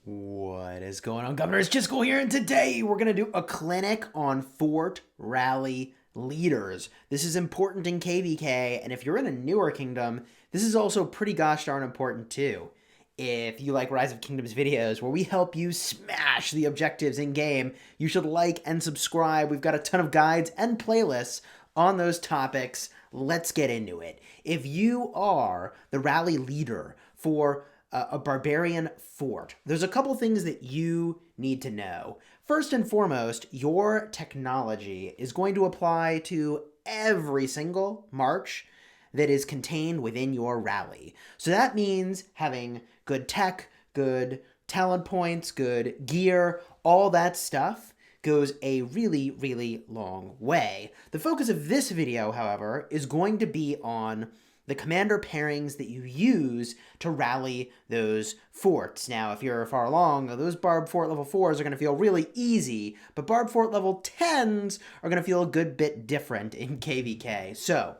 What is going on, Governor? It's Chisgule here, and today we're going to do a clinic on fort rally leaders. This is important in KVK, and if you're in a newer kingdom, this is also pretty gosh darn important too. If you like Rise of Kingdoms videos where we help you smash the objectives in-game, you should like and subscribe. We've got a ton of guides and playlists on those topics. Let's get into it. If you are the rally leader for a barbarian fort, there's a couple things that you need to know. First and foremost, your technology is going to apply to every single march that is contained within your rally. So that means having good tech, good talent points, good gear, all that stuff goes a really, really long way. The focus of this video, however, is going to be on the commander pairings that you use to rally those forts. Now, if you're far along, those Barb Fort level 4s are going to feel really easy, but Barb Fort level 10s are going to feel a good bit different in KVK. So,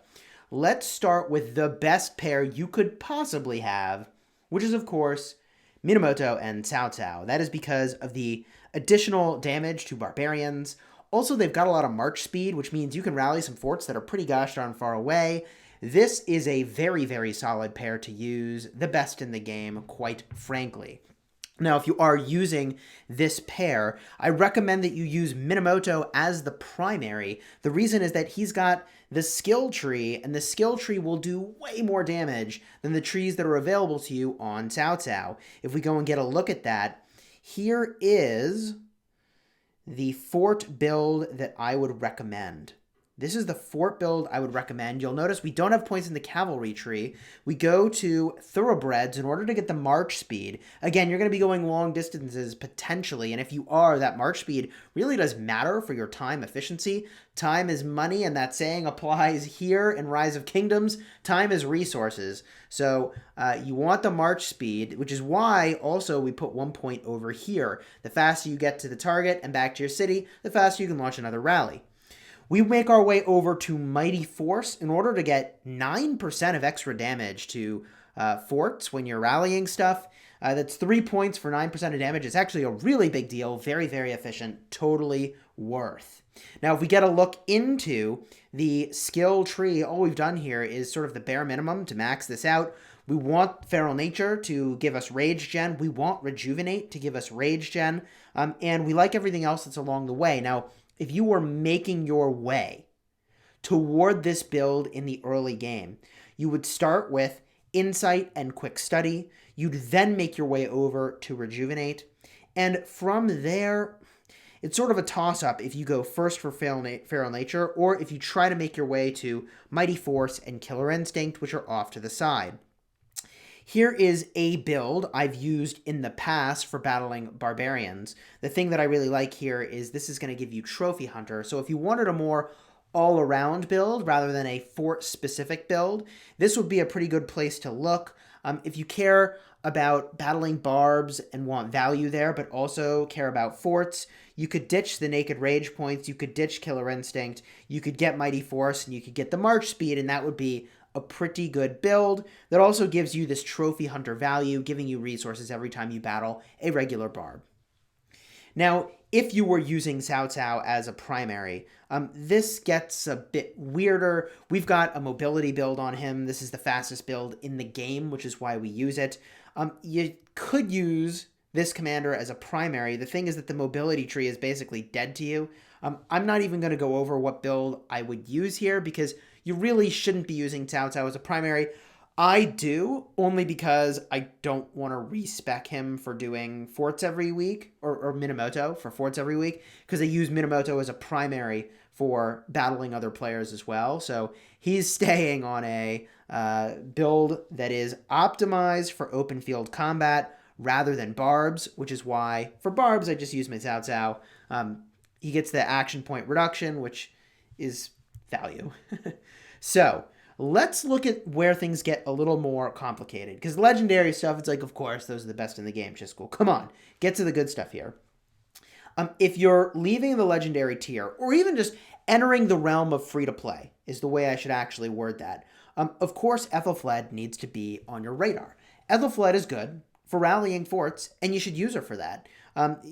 let's start with the best pair you could possibly have, which is, of course, Minamoto and Cao Cao. That is because of the additional damage to barbarians. Also, they've got a lot of march speed, which means you can rally some forts that are pretty gosh darn far away. This is a very, very solid pair to use, the best in the game, quite frankly. Now, if you are using this pair, I recommend that you use Minamoto as the primary. The reason is that he's got the skill tree, and the skill tree will do way more damage than the trees that are available to you on Cao Cao. If we go and get a look at that, here is the fort build that I would recommend. This is the fort build I would recommend. You'll notice we don't have points in the cavalry tree. We go to thoroughbreds in order to get the march speed. Again, you're going to be going long distances potentially, and if you are, that march speed really does matter for your time efficiency. Time is money, and that saying applies here in Rise of Kingdoms. Time is resources. So you want the march speed, which is why also we put 1 point over here. The faster you get to the target and back to your city, the faster you can launch another rally. We make our way over to Mighty Force in order to get 9% of extra damage to forts when you're rallying stuff. That's 3 points for 9% of damage. It's actually a really big deal. Very, very efficient. Totally worth. Now, if we get a look into the skill tree, all we've done here is sort of the bare minimum to max this out. We want Feral Nature to give us Rage Gen. We want Rejuvenate to give us Rage Gen. And we like everything else that's along the way. Now, if you were making your way toward this build in the early game, you would start with Insight and Quick Study. You'd then make your way over to Rejuvenate. And from there, it's sort of a toss-up if you go first for Feral Nature or if you try to make your way to Mighty Force and Killer Instinct, which are off to the side. Here is a build I've used in the past for battling barbarians. The thing that I really like here is this is going to give you Trophy Hunter. So if you wanted a more all-around build rather than a fort-specific build, this would be a pretty good place to look. If you care about battling barbs and want value there, but also care about forts, you could ditch the Naked Rage points, you could ditch Killer Instinct, you could get Mighty Force, and you could get the March Speed, and that would be a pretty good build that also gives you this Trophy Hunter value, giving you resources every time you battle a regular barb. Now, if you were using Cao Cao as a primary, this gets a bit weirder. We've got a mobility build on him. This is the fastest build in the game, which is why we use it. You could use this commander as a primary. The thing is that the mobility tree is basically dead to you. I'm not even going to go over what build I would use here because you really shouldn't be using Cao Cao as a primary. I do, only because I don't want to respec him for doing forts every week, or Minamoto for forts every week, because I use Minamoto as a primary for battling other players as well. So he's staying on a build that is optimized for open field combat rather than barbs, which is why for barbs I just use my Cao Cao. He gets the action point reduction, which is value. So let's look at where things get a little more complicated. Because legendary stuff, it's like, of course, those are the best in the game, Chisgule. Come on, get to the good stuff here. If you're leaving the legendary tier, or even just entering the realm of free-to-play, is the way I should actually word that. Of course, Aethelflaed needs to be on your radar. Aethelflaed is good for rallying forts, and you should use her for that.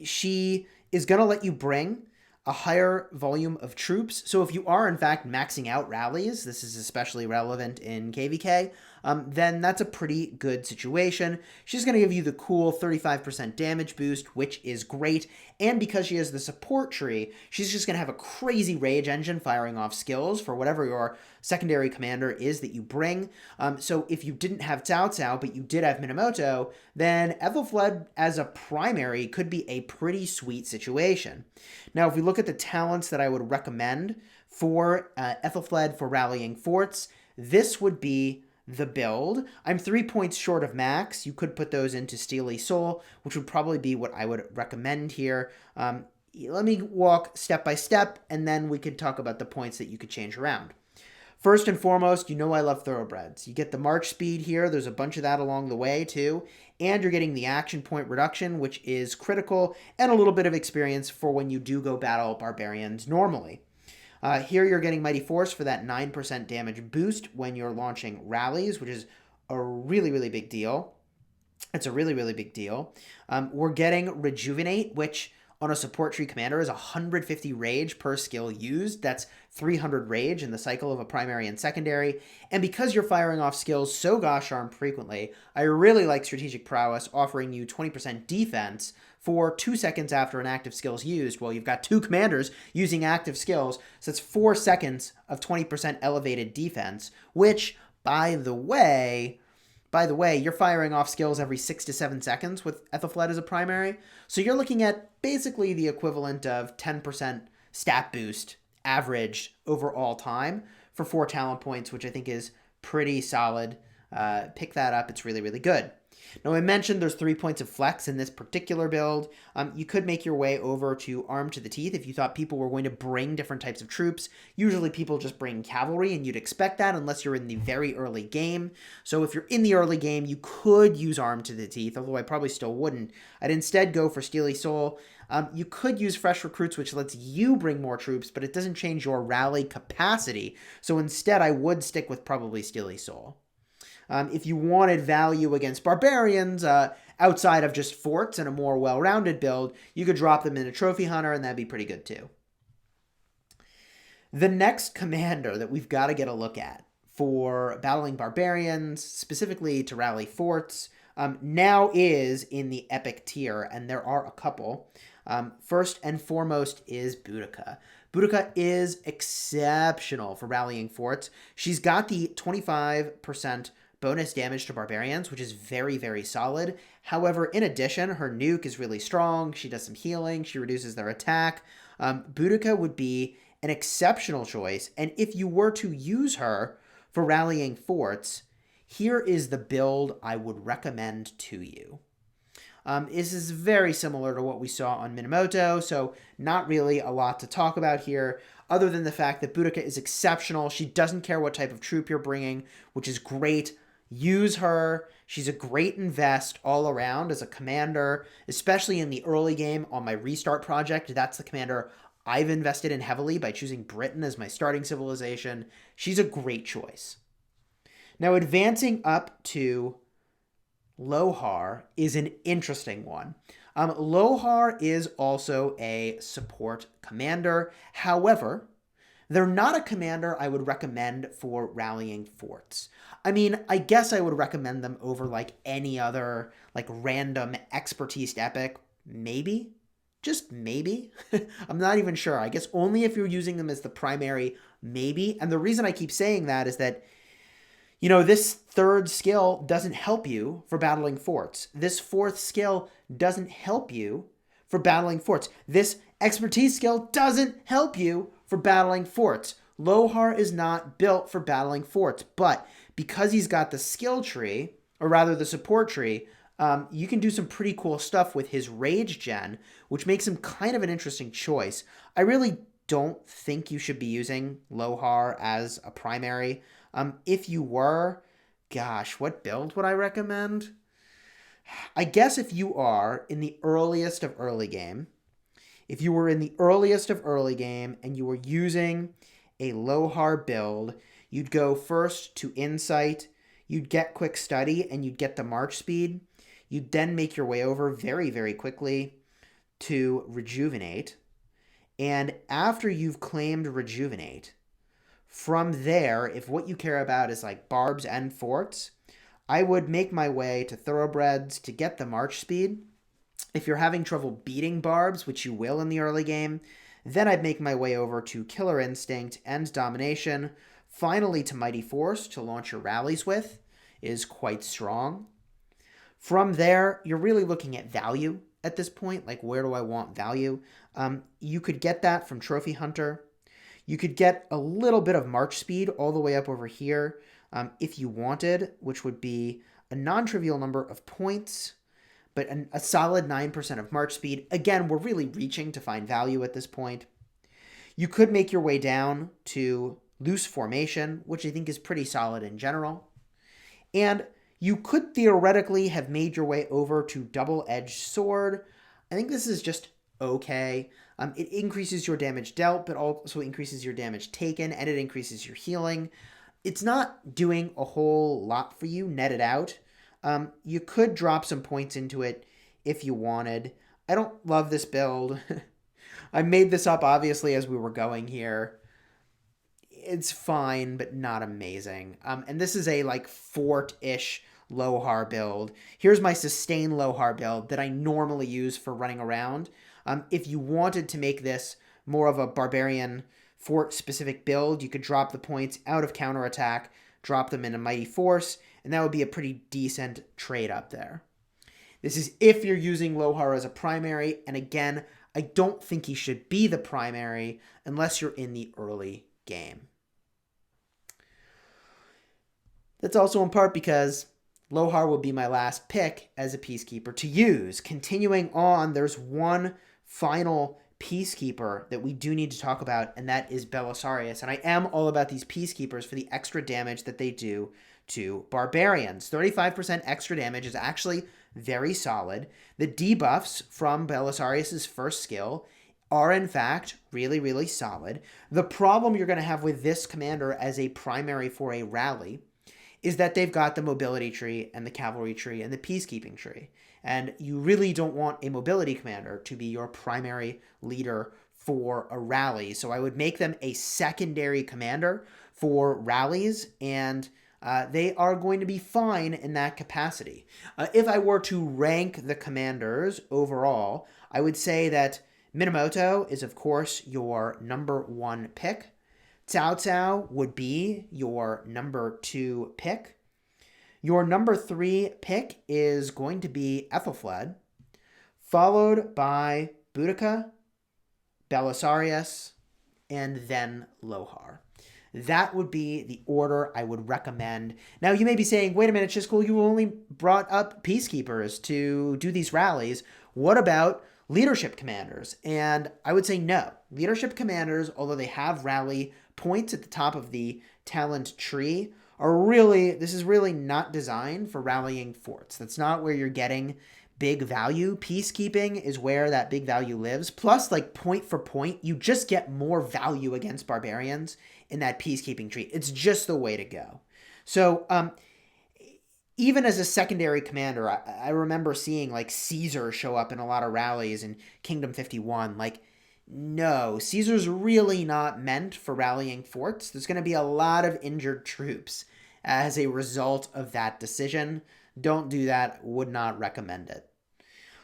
She is going to let you bring a higher volume of troops. So if you are, in fact, maxing out rallies, this is especially relevant in KVK, then that's a pretty good situation. She's going to give you the cool 35% damage boost, which is great. And because she has the support tree, she's just going to have a crazy rage engine firing off skills for whatever your secondary commander is that you bring. So if you didn't have Cao Cao, but you did have Minamoto, then Aethelflaed as a primary could be a pretty sweet situation. Now, if we look at the talents that I would recommend for Aethelflaed for rallying forts, this would be the build. I'm 3 points short of max. You could put those into Steely Soul, which would probably be what I would recommend here. Let me walk step by step, and then we could talk about the points that you could change around. First and foremost, you know I love thoroughbreds. You get the march speed here. There's a bunch of that along the way, too. And you're getting the action point reduction, which is critical, and a little bit of experience for when you do go battle barbarians normally. Here you're getting Mighty Force for that 9% damage boost when you're launching rallies, which is a really, really big deal. It's a really, really big deal. We're getting Rejuvenate, which on a support tree commander is 150 rage per skill used. That's 300 rage in the cycle of a primary and secondary. And because you're firing off skills so gosh darn frequently, I really like Strategic Prowess offering you 20% defense for 2 seconds after an active skill is used. Well, you've got two commanders using active skills, so it's 4 seconds of 20% elevated defense, which, by the way, you're firing off skills every 6 to 7 seconds with Aethelflaed as a primary. So you're looking at basically the equivalent of 10% stat boost average over all time for 4 talent points, which I think is pretty solid. Pick that up. It's really, really good. Now, I mentioned there's 3 points of flex in this particular build. You could make your way over to Armed to the Teeth if you thought people were going to bring different types of troops. Usually people just bring cavalry, and you'd expect that unless you're in the very early game. So if you're in the early game, you could use Armed to the Teeth, although I probably still wouldn't. I'd instead go for Steely Soul. You could use Fresh Recruits, which lets you bring more troops, but it doesn't change your rally capacity. So instead, I would stick with probably Steely Soul. If you wanted value against barbarians outside of just forts and a more well-rounded build, you could drop them in a Trophy Hunter, and that'd be pretty good too. The next commander that we've got to get a look at for battling barbarians, specifically to rally forts, now is in the epic tier, and there are a couple. First and foremost is Boudica. Boudica is exceptional for rallying forts. She's got the 25% bonus damage to barbarians, which is very, very solid. However, in addition, her nuke is really strong. She does some healing. She reduces their attack. Boudica would be an exceptional choice. And if you were to use her for rallying forts, here is the build I would recommend to you. This is very similar to what we saw on Minamoto, so not really a lot to talk about here, other than the fact that Boudica is exceptional. She doesn't care what type of troop you're bringing, which is great. Use her. She's a great invest all around as a commander, especially in the early game on my restart project. That's the commander I've invested in heavily by choosing Britain as my starting civilization. She's a great choice. Now, advancing up to Lohar is an interesting one. Lohar is also a support commander. However, they're not a commander I would recommend for rallying forts. I mean, I guess I would recommend them over like any other like random expertise epic. Maybe. Just maybe. I'm not even sure. I guess only if you're using them as the primary, maybe. And the reason I keep saying that is that, you know, this third skill doesn't help you for battling forts. This fourth skill doesn't help you for battling forts. This expertise skill doesn't help you for battling forts. Lohar is not built for battling forts, but because he's got the skill tree, or rather the support tree, you can do some pretty cool stuff with his rage gen, which makes him kind of an interesting choice. I really don't think you should be using Lohar as a primary. If you were, gosh, what build would I recommend? I guess if you are in the earliest of early game, if you were in the earliest of early game and you were using a Lohar build, you'd go first to Insight, you'd get Quick Study, and you'd get the March Speed. You then make your way over very, very quickly to rejuvenate. And after you've claimed rejuvenate, from there, if what you care about is like barbs and forts, I would make my way to thoroughbreds to get the march speed. If you're having trouble beating barbs, which you will in the early game, then I'd make my way over to killer instinct and domination. Finally to mighty force to launch your rallies with is quite strong. From there, you're really looking at value at this point. Like, where do I want value? You could get that from Trophy Hunter. You could get a little bit of march speed all the way up over here if you wanted, which would be a non-trivial number of points, but a solid 9% of march speed. Again, we're really reaching to find value at this point. You could make your way down to loose formation, which I think is pretty solid in general. And you could theoretically have made your way over to double-edged sword. I think this is just okay. It increases your damage dealt, but also increases your damage taken, and it increases your healing. It's not doing a whole lot for you, netted out. You could drop some points into it if you wanted. I don't love this build. I made this up, obviously, as we were going here. It's fine, but not amazing. And this is a, like, fort-ish Lohar build. Here's my sustain Lohar build that I normally use for running around. If you wanted to make this more of a barbarian fort-specific build, you could drop the points out of counterattack, drop them in a mighty force, and that would be a pretty decent trade up there. This is if you're using Lohar as a primary, and again, I don't think he should be the primary unless you're in the early game. That's also in part because Lohar will be my last pick as a peacekeeper to use. Continuing on, there's one final peacekeeper that we do need to talk about, and that is Belisarius. And I am all about these peacekeepers for the extra damage that they do to barbarians. 35% extra damage is actually very solid. The debuffs from Belisarius's first skill are in fact really, really solid. The problem you're going to have with this commander as a primary for a rally is that they've got the mobility tree and the cavalry tree and the peacekeeping tree. And you really don't want a mobility commander to be your primary leader for a rally. So I would make them a secondary commander for rallies, and they are going to be fine in that capacity. If I were to rank the commanders overall, I would say that Minamoto is, of course, your number 1 pick. Cao Cao would be your number 2 pick. Your number 3 pick is going to be Aethelflaed, followed by Boudica, Belisarius, and then Lohar. That would be the order I would recommend. Now, you may be saying, wait a minute, Chisgule, you only brought up peacekeepers to do these rallies. What about leadership commanders? And I would say no. Leadership commanders, although they have rally points at the top of the talent tree, this is really not designed for rallying forts. That's not where you're getting big value. Peacekeeping is where that big value lives. Plus, like, point for point, you just get more value against barbarians in that peacekeeping tree. It's just the way to go. So, even as a secondary commander, I remember seeing, like, Caesar show up in a lot of rallies in Kingdom 51. Like, no, Caesar's really not meant for rallying forts. There's going to be a lot of injured troops as a result of that decision. Don't do that. Would not recommend it.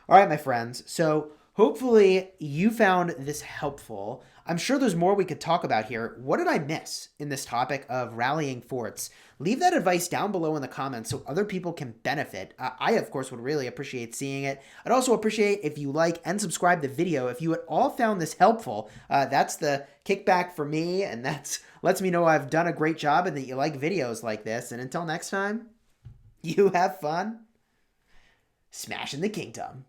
All right, my friends. So hopefully you found this helpful. I'm sure there's more we could talk about here. What did I miss in this topic of rallying forts? Leave that advice down below in the comments so other people can benefit. I, of course, would really appreciate seeing it. I'd also appreciate if you like and subscribe the video. If you at all found this helpful, that's the kickback for me, and that lets me know I've done a great job and that you like videos like this. And until next time, you have fun smashing the kingdom.